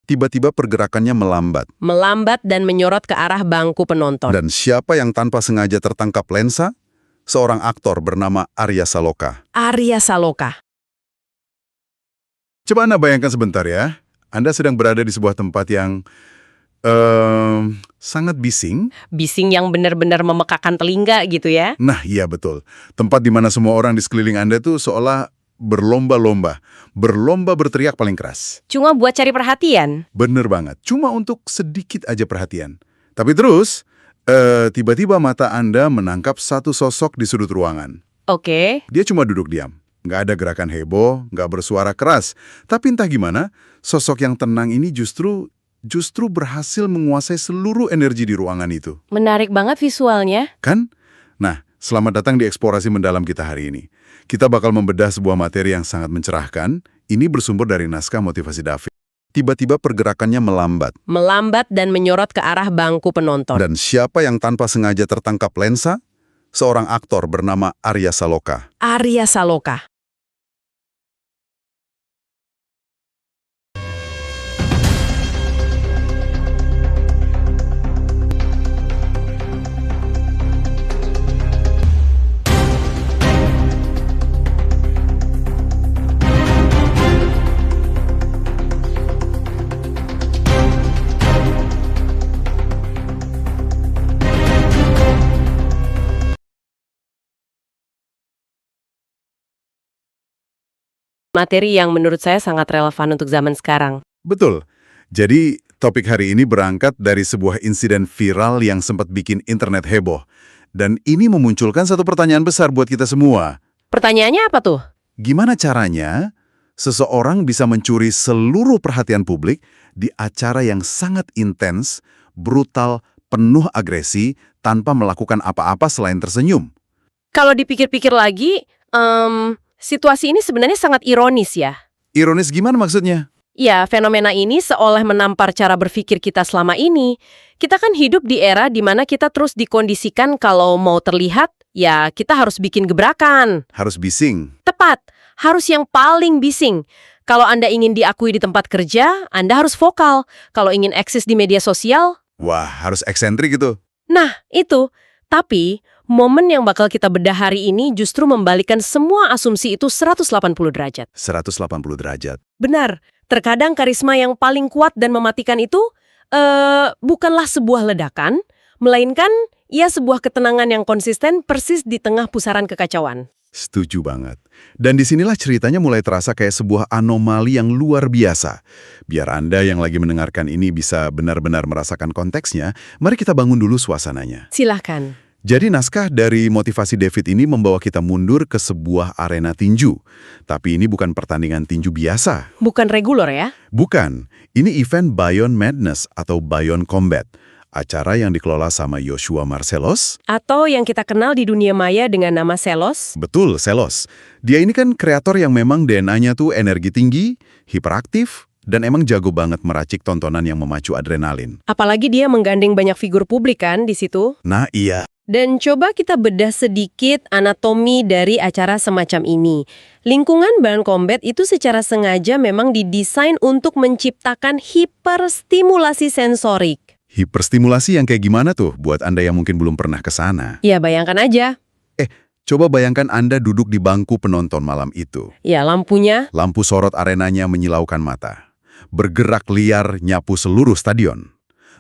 Tiba-tiba pergerakannya melambat. Melambat dan menyorot ke arah bangku penonton. Dan siapa yang tanpa sengaja tertangkap lensa? Seorang aktor bernama Arya Saloka. Arya Saloka. Coba Anda bayangkan sebentar ya. Anda sedang berada di sebuah tempat yang sangat bising. Bising yang benar-benar memekakan telinga gitu ya. Nah, iya betul. Tempat di mana semua orang di sekeliling Anda tuh seolah berlomba-lomba. Berlomba berteriak paling keras. Cuma buat cari perhatian. Bener banget. Cuma untuk sedikit aja perhatian. Tapi terus, tiba-tiba mata Anda menangkap satu sosok di sudut ruangan. Oke. Dia cuma duduk diam. Nggak ada gerakan heboh, nggak bersuara keras. Tapi entah gimana, sosok yang tenang ini justru berhasil menguasai seluruh energi di ruangan itu. Menarik banget visualnya. Kan? Nah, selamat datang di eksplorasi mendalam kita hari ini. Kita bakal membedah sebuah materi yang sangat mencerahkan. Ini bersumber dari naskah motivasi David. Tiba-tiba pergerakannya melambat. Melambat dan menyorot ke arah bangku penonton. Dan siapa yang tanpa sengaja tertangkap lensa? Seorang aktor bernama Arya Saloka. Arya Saloka. Materi yang menurut saya sangat relevan untuk zaman sekarang. Betul. Jadi, topik hari ini berangkat dari sebuah insiden viral yang sempat bikin internet heboh. Dan ini memunculkan satu pertanyaan besar buat kita semua. Pertanyaannya apa tuh? Gimana caranya seseorang bisa mencuri seluruh perhatian publik di acara yang sangat intens, brutal, penuh agresi, tanpa melakukan apa-apa selain tersenyum? Kalau dipikir-pikir lagi, situasi ini sebenarnya sangat ironis ya. Ironis gimana maksudnya? Ya, fenomena ini seolah menampar cara berpikir kita selama ini. Kita kan hidup di era di mana kita terus dikondisikan kalau mau terlihat, ya kita harus bikin gebrakan. Harus bising. Tepat, harus yang paling bising. Kalau Anda ingin diakui di tempat kerja, Anda harus vokal. Kalau ingin eksis di media sosial, Wah, harus eksentrik gitu. nah itu. Tapi, momen yang bakal kita bedah hari ini justru membalikan semua asumsi itu 180 derajat. 180 derajat. Benar, terkadang karisma yang paling kuat dan mematikan itu bukanlah sebuah ledakan, melainkan ia sebuah ketenangan yang konsisten persis di tengah pusaran kekacauan. Setuju banget. Dan disinilah ceritanya mulai terasa kayak sebuah anomali yang luar biasa. Biar Anda yang lagi mendengarkan ini bisa benar-benar merasakan konteksnya, mari kita bangun dulu suasananya. Silahkan. Jadi naskah dari motivasi David ini membawa kita mundur ke sebuah arena tinju. Tapi ini bukan pertandingan tinju biasa. Bukan reguler ya? Bukan. Ini event Beyond Madness atau Beyond Combat. Acara yang dikelola sama Yoshua Marcelos. Atau yang kita kenal di dunia maya dengan nama Selos. Betul, Selos. Dia ini kan kreator yang memang DNA-nya tuh energi tinggi, hiperaktif, dan emang jago banget meracik tontonan yang memacu adrenalin. Apalagi dia menggandeng banyak figur publik kan di situ. Nah iya, Dan coba kita bedah sedikit anatomi dari acara semacam ini. Lingkungan Beyond Combat itu secara sengaja memang didesain untuk menciptakan hiperstimulasi sensorik. hiperstimulasi yang kayak gimana tuh buat Anda yang mungkin belum pernah ke sana? Ya bayangkan aja. Coba bayangkan Anda duduk di bangku penonton malam itu. Ya lampunya, Lampu sorot arenanya menyilaukan mata. Bergerak liar nyapu seluruh stadion.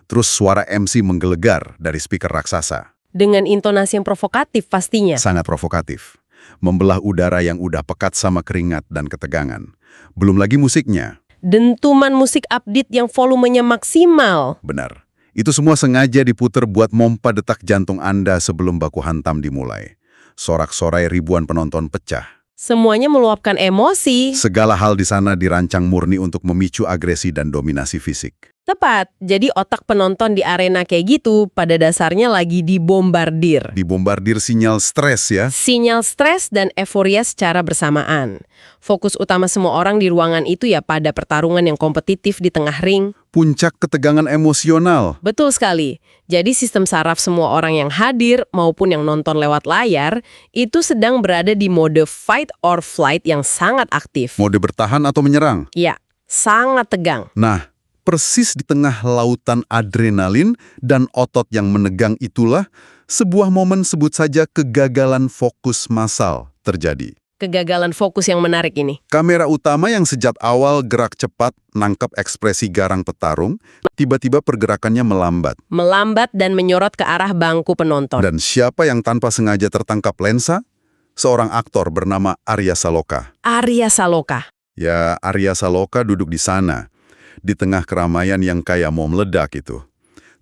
Terus suara MC menggelegar dari speaker raksasa. dengan intonasi yang provokatif pastinya. Sangat provokatif. Membelah udara yang udah pekat sama keringat dan ketegangan. Belum lagi musiknya. Dentuman musik upbeat yang volumenya maksimal. Benar. Itu semua sengaja diputer buat mompa detak jantung Anda sebelum baku hantam dimulai. Sorak-sorai ribuan penonton pecah. Semuanya meluapkan emosi. Segala hal di sana dirancang murni untuk memicu agresi dan dominasi fisik. Tepat, jadi otak penonton di arena kayak gitu pada dasarnya lagi dibombardir. Dibombardir sinyal stres ya. Sinyal stres dan euforia secara bersamaan. Fokus utama semua orang di ruangan itu ya pada pertarungan yang kompetitif di tengah ring. Puncak ketegangan emosional. Betul sekali. Jadi sistem saraf semua orang yang hadir maupun yang nonton lewat layar itu sedang berada di mode fight or flight yang sangat aktif. Mode bertahan atau menyerang. Ya, sangat tegang. Nah, persis di tengah lautan adrenalin dan otot yang menegang itulah, sebuah momen sebut saja kegagalan fokus massal terjadi. Kegagalan fokus yang menarik ini. Kamera utama yang sejak awal gerak cepat nangkap ekspresi garang petarung, tiba-tiba pergerakannya melambat. Melambat dan menyorot ke arah bangku penonton. Dan siapa yang tanpa sengaja tertangkap lensa? Seorang aktor bernama Arya Saloka. Arya Saloka. Ya, Arya Saloka duduk di sana, di tengah keramaian yang kayak mau meledak itu.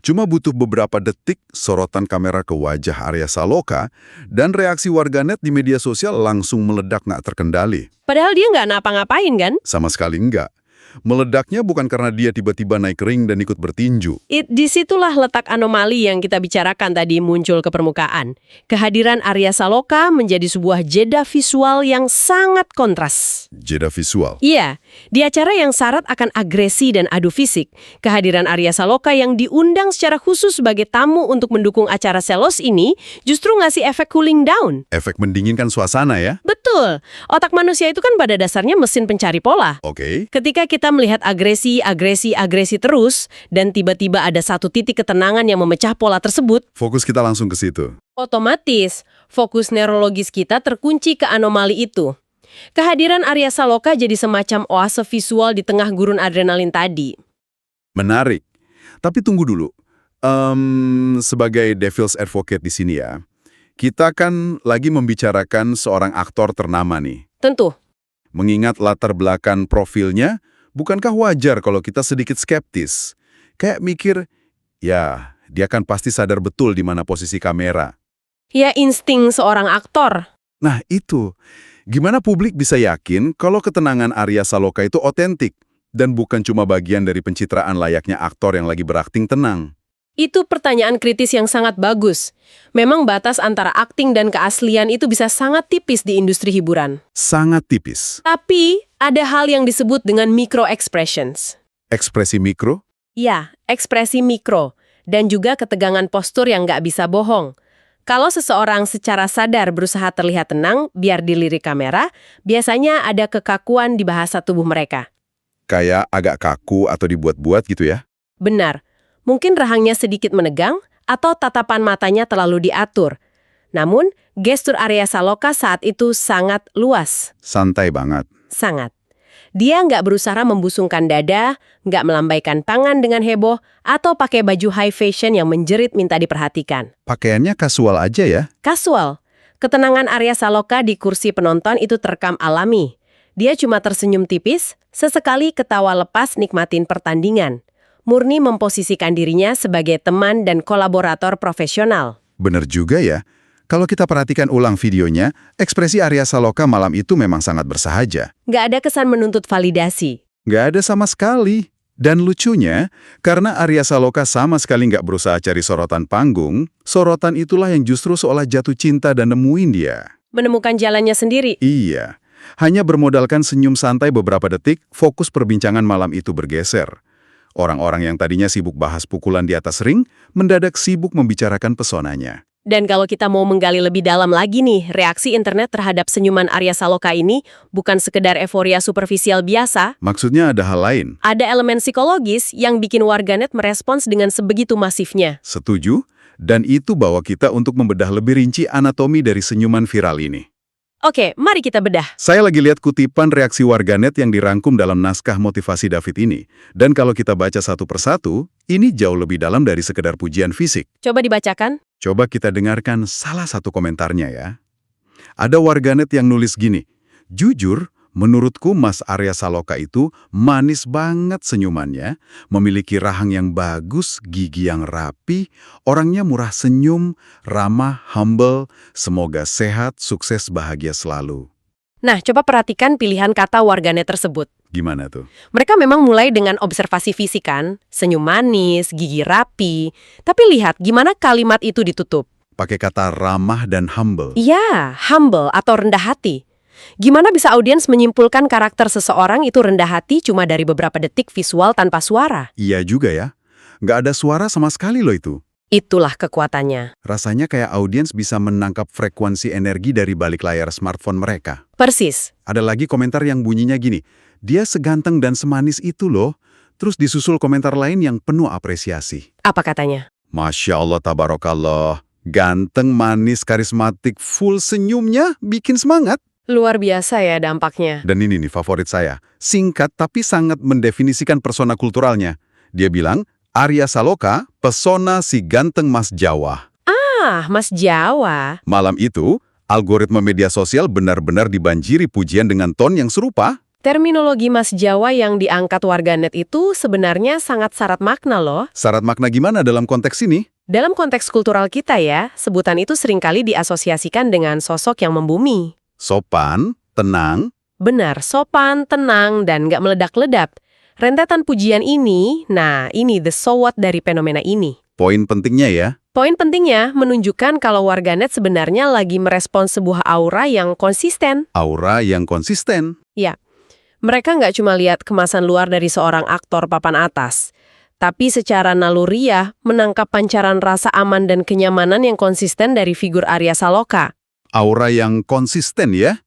Cuma butuh beberapa detik sorotan kamera ke wajah Arya Saloka dan reaksi warganet di media sosial langsung meledak nggak terkendali. Padahal dia nggak ngapa-ngapain kan? Sama sekali enggak. Meledaknya bukan karena dia tiba-tiba naik ring dan ikut bertinju. Disitulah letak anomali yang kita bicarakan tadi muncul ke permukaan. Kehadiran Arya Saloka menjadi sebuah jeda visual yang sangat kontras. Jeda visual. Iya, di acara yang syarat akan agresi dan adu fisik, kehadiran Arya Saloka yang diundang secara khusus sebagai tamu untuk mendukung acara Selos ini justru ngasih efek cooling down. Efek mendinginkan suasana ya? Betul, otak manusia itu kan pada dasarnya mesin pencari pola. Oke. Ketika kita melihat agresi terus, dan tiba-tiba ada satu titik ketenangan yang memecah pola tersebut, Fokus kita langsung ke situ. otomatis fokus neurologis kita terkunci ke anomali itu. Kehadiran Arya Saloka jadi semacam oase visual di tengah gurun adrenalin tadi. Menarik. Tapi tunggu dulu. Sebagai devil's advocate di sini ya, kita kan lagi membicarakan seorang aktor ternama nih. Tentu, Mengingat latar belakang profilnya, bukankah wajar kalau kita sedikit skeptis? Kayak mikir, ya, dia kan pasti sadar betul di mana posisi kamera. ya insting seorang aktor. Nah itu, gimana publik bisa yakin kalau ketenangan Arya Saloka itu otentik dan bukan cuma bagian dari pencitraan layaknya aktor yang lagi berakting tenang? Itu pertanyaan kritis yang sangat bagus. Memang batas antara akting dan keaslian itu bisa sangat tipis di industri hiburan. Sangat tipis. Tapi, ada hal yang disebut dengan micro expressions. Ekspresi mikro? Ya, ekspresi mikro. Dan juga ketegangan postur yang nggak bisa bohong. Kalau seseorang secara sadar berusaha terlihat tenang, biar dilirik kamera, biasanya ada kekakuan di bahasa tubuh mereka. Kayak agak kaku atau dibuat-buat gitu ya? Benar. Mungkin rahangnya sedikit menegang, atau tatapan matanya terlalu diatur. Namun, gestur Arya Saloka saat itu sangat luas. Santai banget. Sangat. Dia nggak berusaha membusungkan dada, nggak melambaikan tangan dengan heboh, atau pakai baju high fashion yang menjerit minta diperhatikan. Pakaiannya kasual aja ya? Kasual. Ketenangan Arya Saloka di kursi penonton itu terekam alami. Dia cuma tersenyum tipis, sesekali ketawa lepas nikmatin pertandingan. Murni memposisikan dirinya sebagai teman dan kolaborator profesional. Bener juga ya. Kalau kita perhatikan ulang videonya, ekspresi Arya Saloka malam itu memang sangat bersahaja. Nggak ada kesan menuntut validasi. Nggak ada sama sekali. Dan lucunya, karena Arya Saloka sama sekali nggak berusaha cari sorotan panggung, sorotan itulah yang justru seolah jatuh cinta dan nemuin dia. Menemukan jalannya sendiri. Iya. Hanya bermodalkan senyum santai beberapa detik, fokus perbincangan malam itu bergeser. Orang-orang yang tadinya sibuk bahas pukulan di atas ring, mendadak sibuk membicarakan pesonanya. Dan kalau kita mau menggali lebih dalam lagi nih, reaksi internet terhadap senyuman Arya Saloka ini bukan sekedar euforia superficial biasa. Maksudnya ada hal lain. Ada elemen psikologis yang bikin warganet merespons dengan sebegitu masifnya. Setuju? Dan itu bawa kita untuk membedah lebih rinci anatomi dari senyuman viral ini. Oke, mari kita bedah. Saya lagi lihat kutipan reaksi warganet yang dirangkum dalam naskah motivasi David ini. Dan kalau kita baca satu persatu, ini jauh lebih dalam dari sekedar pujian fisik. Coba dibacakan. Coba kita dengarkan salah satu komentarnya ya. Ada warganet yang nulis gini, "Jujur, menurutku Mas Arya Saloka itu manis banget senyumannya, memiliki rahang yang bagus, gigi yang rapi, orangnya murah senyum, ramah, humble, semoga sehat, sukses, bahagia selalu." Nah, coba perhatikan pilihan kata warganet tersebut. Gimana tuh? Mereka memang mulai dengan observasi fisik kan, senyum manis, gigi rapi. Tapi lihat gimana kalimat itu ditutup. Pakai kata ramah dan humble. Iya, humble atau rendah hati. Gimana bisa audiens menyimpulkan karakter seseorang itu rendah hati cuma dari beberapa detik visual tanpa suara? Iya juga ya. Nggak ada suara sama sekali loh itu. Itulah kekuatannya. Rasanya kayak audiens bisa menangkap frekuensi energi dari balik layar smartphone mereka. Persis. Ada lagi komentar yang bunyinya gini, "Dia seganteng dan semanis itu loh, Terus disusul komentar lain yang penuh apresiasi. Apa katanya? Masya Allah, tabarakallah. Ganteng, manis, karismatik, full senyumnya bikin semangat. Luar biasa ya dampaknya. Dan ini nih favorit saya. Singkat tapi sangat mendefinisikan persona kulturalnya. Dia bilang, Arya Saloka, pesona si ganteng Mas Jawa. Ah, Mas Jawa. Malam itu, algoritma media sosial benar-benar dibanjiri pujian dengan ton yang serupa. Terminologi Mas Jawa yang diangkat warganet itu sebenarnya sangat syarat makna loh. Syarat makna gimana dalam konteks ini? Dalam konteks kultural kita ya, sebutan itu seringkali diasosiasikan dengan sosok yang membumi. Sopan, tenang. Benar, sopan, tenang, dan nggak meledak-ledak. Rentetan pujian ini, nah ini the so what dari fenomena ini. Poin pentingnya ya. Poin pentingnya menunjukkan kalau warganet sebenarnya lagi merespons sebuah aura yang konsisten. Aura yang konsisten. Ya, mereka nggak cuma lihat kemasan luar dari seorang aktor papan atas, tapi secara naluriah menangkap pancaran rasa aman dan kenyamanan yang konsisten dari figur Arya Saloka. Aura yang konsisten ya.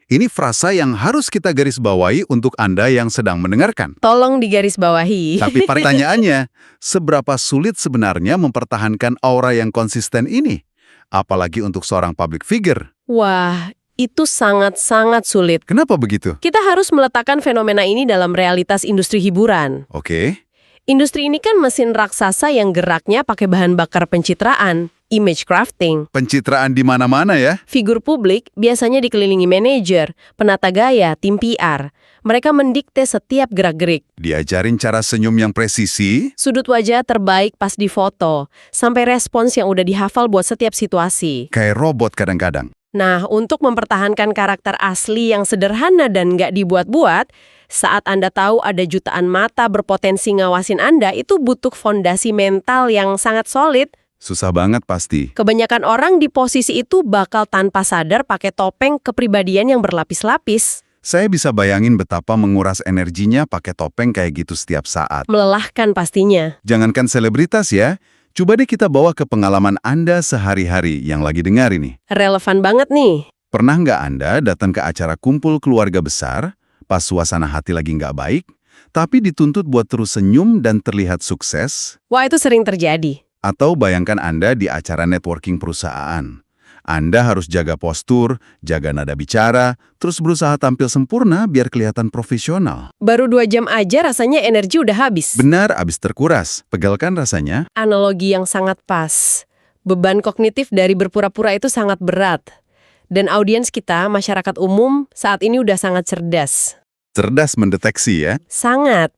Ini frasa yang harus kita garis bawahi untuk Anda yang sedang mendengarkan. Tolong digarisbawahi. Tapi pertanyaannya, seberapa sulit sebenarnya mempertahankan aura yang konsisten ini? Apalagi untuk seorang public figure. Wah, itu sangat-sangat sulit. Kenapa begitu? Kita harus meletakkan fenomena ini dalam realitas industri hiburan. Oke. Industri ini kan mesin raksasa yang geraknya pakai bahan bakar pencitraan, image crafting. Pencitraan di mana-mana ya. Figur publik biasanya dikelilingi manajer, penata gaya, tim PR. Mereka mendikte setiap gerak-gerik. Diajarin cara senyum yang presisi. Sudut wajah terbaik pas difoto, sampai respons yang udah dihafal buat setiap situasi. Kayak robot kadang-kadang. Nah, untuk mempertahankan karakter asli yang sederhana dan nggak dibuat-buat, saat Anda tahu ada jutaan mata berpotensi ngawasin Anda, itu butuh fondasi mental yang sangat solid. Susah banget pasti. Kebanyakan orang di posisi itu bakal tanpa sadar pakai topeng kepribadian yang berlapis-lapis. Saya bisa bayangin betapa menguras energinya pakai topeng kayak gitu setiap saat. Melelahkan pastinya. Jangankan selebritas ya, coba deh kita bawa ke pengalaman Anda sehari-hari yang lagi dengar ini. Relevan banget nih. Pernah nggak Anda datang ke acara kumpul keluarga besar, pas suasana hati lagi nggak baik, tapi dituntut buat terus senyum dan terlihat sukses? Wah, itu sering terjadi. Atau bayangkan Anda di acara networking perusahaan. Anda harus jaga postur, jaga nada bicara, terus berusaha tampil sempurna biar kelihatan profesional. Baru 2 jam aja rasanya energi udah habis. Benar, abis terkuras. Pegal kan rasanya? Analogi yang sangat pas. Beban kognitif dari berpura-pura itu sangat berat. Dan audiens kita, masyarakat umum, saat ini udah sangat cerdas. Cerdas mendeteksi ya. Sangat.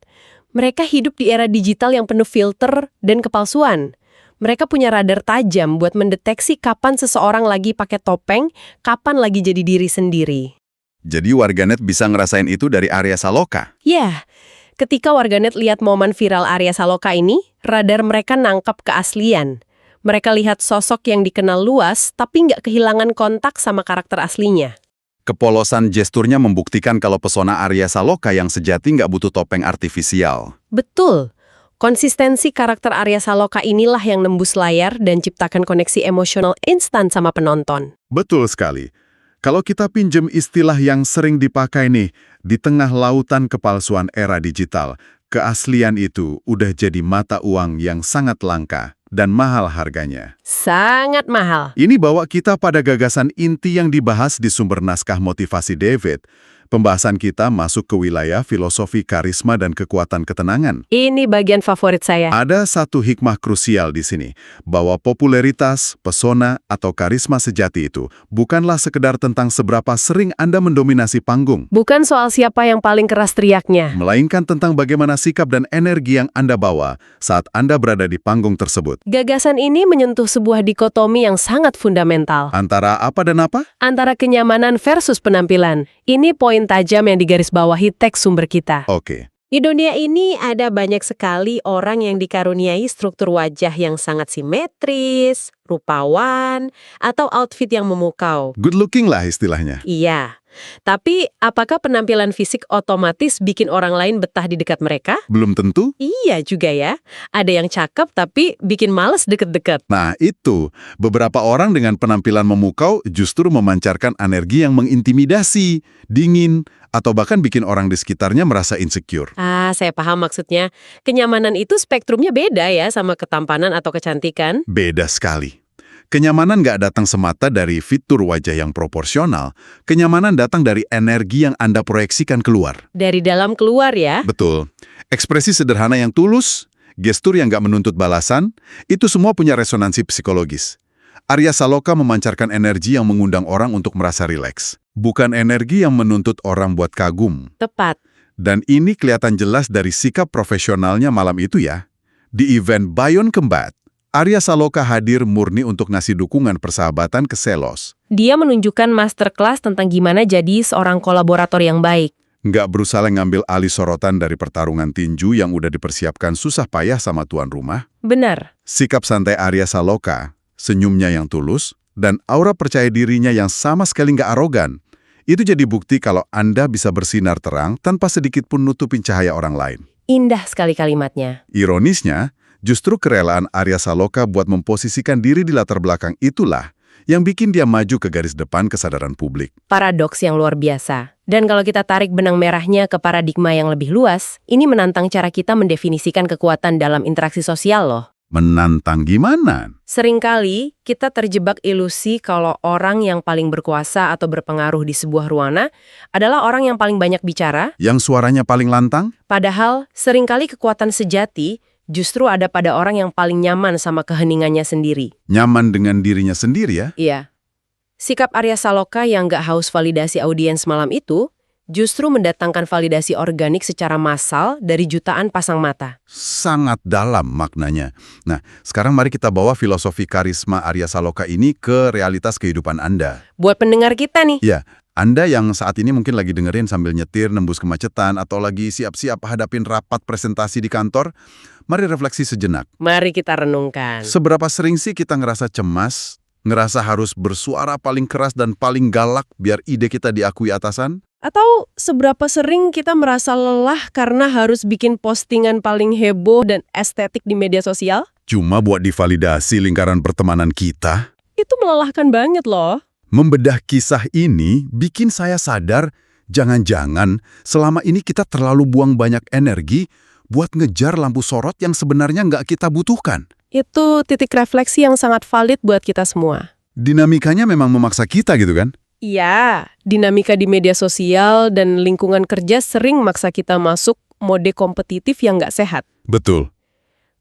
Mereka hidup di era digital yang penuh filter dan kepalsuan. Mereka punya radar tajam buat mendeteksi kapan seseorang lagi pakai topeng, kapan lagi jadi diri sendiri. Jadi warganet bisa ngerasain itu dari Arya Saloka. Ya, ketika warganet lihat momen viral Arya Saloka ini, radar mereka nangkap keaslian. Mereka lihat sosok yang dikenal luas, tapi nggak kehilangan kontak sama karakter aslinya. Kepolosan gesturnya membuktikan kalau pesona Arya Saloka yang sejati nggak butuh topeng artifisial. Betul. Konsistensi karakter Arya Saloka inilah yang nembus layar dan ciptakan koneksi emosional instan sama penonton. Betul sekali. Kalau kita pinjem istilah yang sering dipakai nih, di tengah lautan kepalsuan era digital, keaslian itu udah jadi mata uang yang sangat langka dan mahal harganya. Sangat mahal. Ini bawa kita pada gagasan inti yang dibahas di sumber naskah motivasi David. Pembahasan kita masuk ke wilayah filosofi karisma dan kekuatan ketenangan. Ini bagian favorit saya. Ada satu hikmah krusial di sini, bahwa popularitas, pesona, atau karisma sejati itu bukanlah sekedar tentang seberapa sering Anda mendominasi panggung, Bukan soal siapa yang paling keras teriaknya. melainkan tentang bagaimana sikap dan energi yang Anda bawa saat Anda berada di panggung tersebut. Gagasan ini menyentuh sebuah dikotomi yang sangat fundamental. Antara apa dan apa? Antara kenyamanan versus penampilan. Ini poin tajam yang digarisbawahi teks sumber kita. Oke. Di dunia ini ada banyak sekali orang yang dikaruniai struktur wajah yang sangat simetris, rupawan, atau outfit yang memukau. Good looking lah istilahnya. Iya. Tapi, apakah penampilan fisik otomatis bikin orang lain betah di dekat mereka? Belum tentu. Iya juga ya. Ada yang cakep tapi bikin males deket-deket. Nah itu, beberapa orang dengan penampilan memukau justru memancarkan energi yang mengintimidasi, dingin, atau bahkan bikin orang di sekitarnya merasa insecure. Ah, saya paham maksudnya. Kenyamanan itu spektrumnya beda ya sama ketampanan atau kecantikan. Beda sekali. Kenyamanan nggak datang semata dari fitur wajah yang proporsional. Kenyamanan datang dari energi yang Anda proyeksikan keluar. Dari dalam keluar ya. Betul. Ekspresi sederhana yang tulus, gestur yang nggak menuntut balasan, itu semua punya resonansi psikologis. Arya Saloka memancarkan energi yang mengundang orang untuk merasa rileks. Bukan energi yang menuntut orang buat kagum. Tepat. Dan ini kelihatan jelas dari sikap profesionalnya malam itu ya. Di event Beyond Combat, Arya Saloka hadir murni untuk ngasih dukungan persahabatan ke Selos. Dia menunjukkan masterclass tentang gimana jadi seorang kolaborator yang baik. Nggak berusaha ngambil alih sorotan dari pertarungan tinju yang udah dipersiapkan susah payah sama tuan rumah. Benar. Sikap santai Arya Saloka, senyumnya yang tulus, dan aura percaya dirinya yang sama sekali nggak arogan, itu jadi bukti kalau Anda bisa bersinar terang tanpa sedikit pun nutupin cahaya orang lain. Indah sekali kalimatnya. Ironisnya, justru kerelaan Arya Saloka buat memposisikan diri di latar belakang itulah yang bikin dia maju ke garis depan kesadaran publik. Paradoks yang luar biasa. Dan kalau kita tarik benang merahnya ke paradigma yang lebih luas, ini menantang cara kita mendefinisikan kekuatan dalam interaksi sosial loh. Menantang gimana? Seringkali kita terjebak ilusi kalau orang yang paling berkuasa atau berpengaruh di sebuah ruangan adalah orang yang paling banyak bicara, Yang suaranya paling lantang? padahal seringkali kekuatan sejati justru ada pada orang yang paling nyaman sama keheningannya sendiri. Nyaman dengan dirinya sendiri ya? Iya. Sikap Arya Saloka yang nggak haus validasi audiens malam itu justru mendatangkan validasi organik secara massal dari jutaan pasang mata. Sangat dalam maknanya. Nah, sekarang mari kita bawa filosofi karisma Arya Saloka ini ke realitas kehidupan Anda. Buat pendengar kita nih, Ya, Anda yang saat ini mungkin lagi dengerin sambil nyetir, nembus kemacetan, atau lagi siap-siap hadapin rapat presentasi di kantor, mari refleksi sejenak. mari kita renungkan. Seberapa sering sih kita ngerasa cemas, ngerasa harus bersuara paling keras dan paling galak biar ide kita diakui atasan? Atau seberapa sering kita merasa lelah karena harus bikin postingan paling heboh dan estetik di media sosial? Cuma buat divalidasi lingkaran pertemanan kita? Itu melelahkan banget loh. Membedah kisah ini bikin saya sadar, jangan-jangan selama ini kita terlalu buang banyak energi buat ngejar lampu sorot yang sebenarnya nggak kita butuhkan. Itu titik refleksi yang sangat valid buat kita semua. Dinamikanya memang memaksa kita gitu kan? Iya, dinamika di media sosial dan lingkungan kerja sering maksa kita masuk mode kompetitif yang nggak sehat. Betul.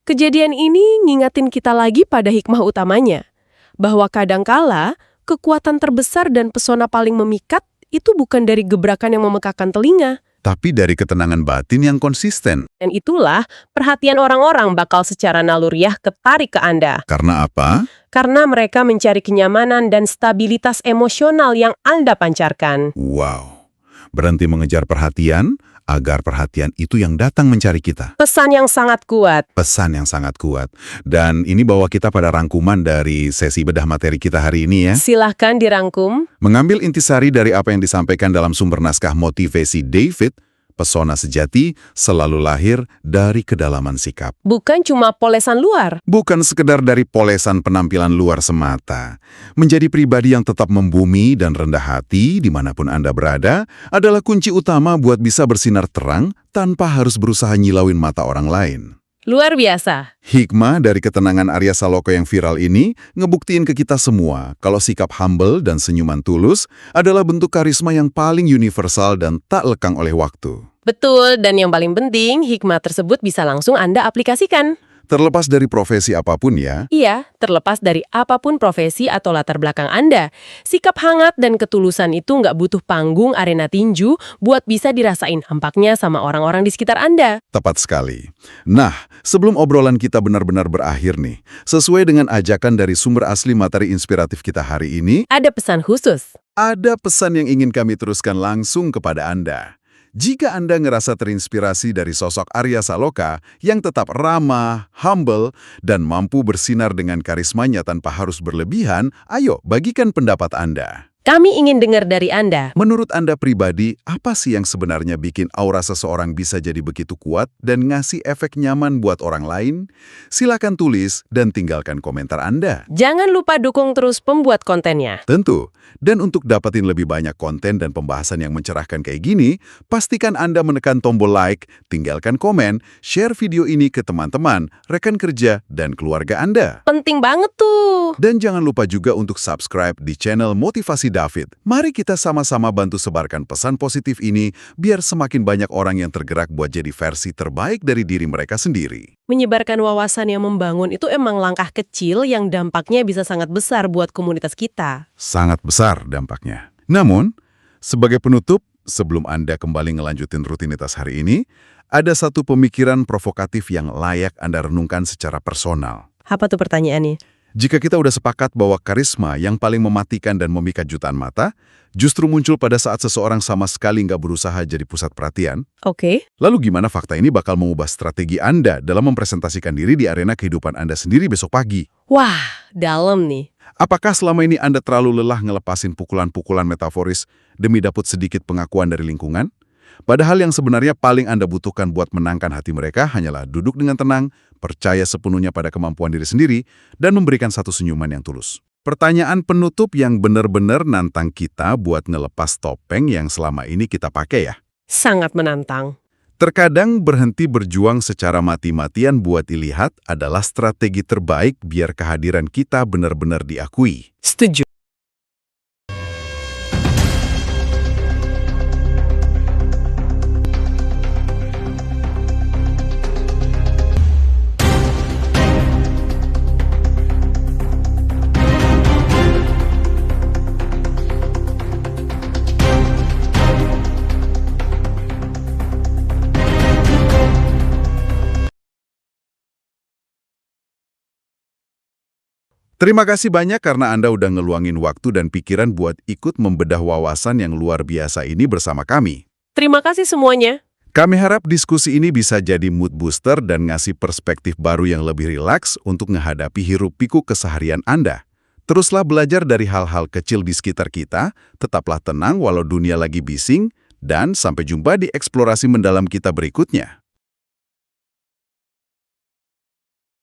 Kejadian ini ngingatin kita lagi pada hikmah utamanya, bahwa kadangkala kekuatan terbesar dan pesona paling memikat itu bukan dari gebrakan yang memekakan telinga. Tapi dari ketenangan batin yang konsisten. Dan itulah perhatian orang-orang bakal secara naluriah ketarik ke Anda. Karena apa? Karena mereka mencari kenyamanan dan stabilitas emosional yang Anda pancarkan. Wow. Berhenti mengejar perhatian, agar perhatian itu yang datang mencari kita. Pesan yang sangat kuat. Pesan yang sangat kuat. Dan ini bawa kita pada rangkuman dari sesi bedah materi kita hari ini ya. Silahkan dirangkum. Mengambil intisari dari apa yang disampaikan dalam sumber naskah motivasi David, pesona sejati selalu lahir dari kedalaman sikap. Bukan cuma polesan luar. Bukan sekedar dari polesan penampilan luar semata. Menjadi pribadi yang tetap membumi dan rendah hati dimanapun Anda berada adalah kunci utama buat bisa bersinar terang tanpa harus berusaha nyilauin mata orang lain. Luar biasa. Hikmah dari ketenangan Arya Saloka yang viral ini ngebuktiin ke kita semua kalau sikap humble dan senyuman tulus adalah bentuk karisma yang paling universal dan tak lekang oleh waktu. Betul, dan yang paling penting, hikmah tersebut bisa langsung Anda aplikasikan. Terlepas dari profesi apapun ya, Iya, terlepas dari apapun profesi atau latar belakang Anda, sikap hangat dan ketulusan itu nggak butuh panggung arena tinju buat bisa dirasain hampaknya sama orang-orang di sekitar Anda. tepat sekali. Nah, sebelum obrolan kita benar-benar berakhir nih, sesuai dengan ajakan dari sumber asli materi inspiratif kita hari ini, Ada pesan khusus. ada pesan yang ingin kami teruskan langsung kepada Anda. Jika Anda ngerasa terinspirasi dari sosok Arya Saloka yang tetap ramah, humble, dan mampu bersinar dengan karismanya tanpa harus berlebihan, ayo bagikan pendapat Anda. Kami ingin dengar dari Anda. Menurut Anda pribadi, apa sih yang sebenarnya bikin aura seseorang bisa jadi begitu kuat dan ngasih efek nyaman buat orang lain? Silakan tulis dan tinggalkan komentar Anda. Jangan lupa dukung terus pembuat kontennya. Tentu. Dan untuk dapetin lebih banyak konten dan pembahasan yang mencerahkan kayak gini, pastikan Anda menekan tombol like, tinggalkan komen, share video ini ke teman-teman, rekan kerja, dan keluarga Anda. Penting banget tuh. Dan jangan lupa juga untuk subscribe di channel Motivasi David. Mari kita sama-sama bantu sebarkan pesan positif ini biar semakin banyak orang yang tergerak buat jadi versi terbaik dari diri mereka sendiri. Menyebarkan wawasan yang membangun itu emang langkah kecil yang dampaknya bisa sangat besar buat komunitas kita. Sangat besar dampaknya. Namun, sebagai penutup, sebelum Anda kembali ngelanjutin rutinitas hari ini, ada satu pemikiran provokatif yang layak Anda renungkan secara personal. Apa tuh pertanyaannya? Jika kita udah sepakat bahwa karisma yang paling mematikan dan memikat jutaan mata justru muncul pada saat seseorang sama sekali nggak berusaha jadi pusat perhatian, Oke. lalu gimana fakta ini bakal mengubah strategi Anda dalam mempresentasikan diri di arena kehidupan Anda sendiri besok pagi? Wah, dalam nih. Apakah selama ini Anda terlalu lelah ngelepasin pukulan-pukulan metaforis demi dapat sedikit pengakuan dari lingkungan? Padahal yang sebenarnya paling Anda butuhkan buat menangkan hati mereka hanyalah duduk dengan tenang, percaya sepenuhnya pada kemampuan diri sendiri, dan memberikan satu senyuman yang tulus. Pertanyaan penutup yang benar-benar nantang kita buat ngelepas topeng yang selama ini kita pakai ya. Sangat menantang. Terkadang berhenti berjuang secara mati-matian buat dilihat adalah strategi terbaik biar kehadiran kita benar-benar diakui. Setuju. Terima kasih banyak karena Anda udah ngeluangin waktu dan pikiran buat ikut membedah wawasan yang luar biasa ini bersama kami. Terima kasih semuanya. Kami harap diskusi ini bisa jadi mood booster dan ngasih perspektif baru yang lebih rilaks untuk menghadapi hiruk-pikuk keseharian Anda. Teruslah belajar dari hal-hal kecil di sekitar kita, tetaplah tenang walau dunia lagi bising, dan sampai jumpa di eksplorasi mendalam kita berikutnya.